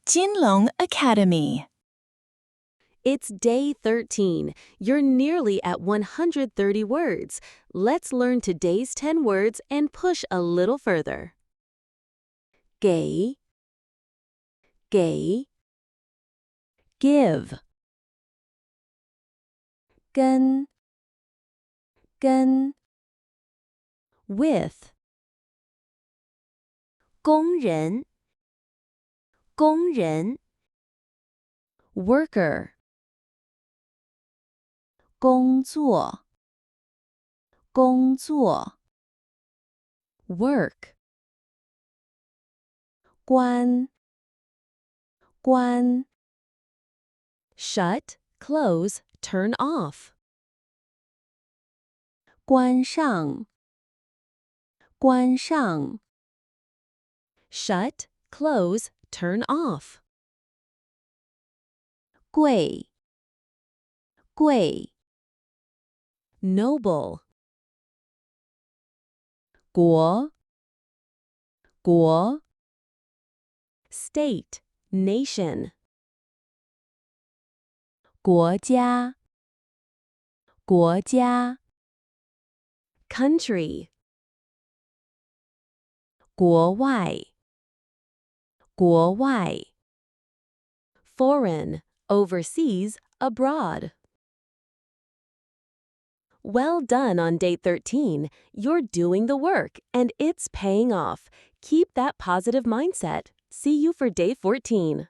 Jinlong Academy. It's day 13. You're nearly at 130 words. Let's learn today's 10 words and push a little further. 给 give 跟 with 工人 worker 工作 work 关 shut, close, turn off 关上 shut, close, turn off 贵 noble 国 state, nation 国家 country 国外 foreign, overseas, abroad. Well done on day 13. You're doing the work, and it's paying off. Keep that positive mindset. See you for day 14.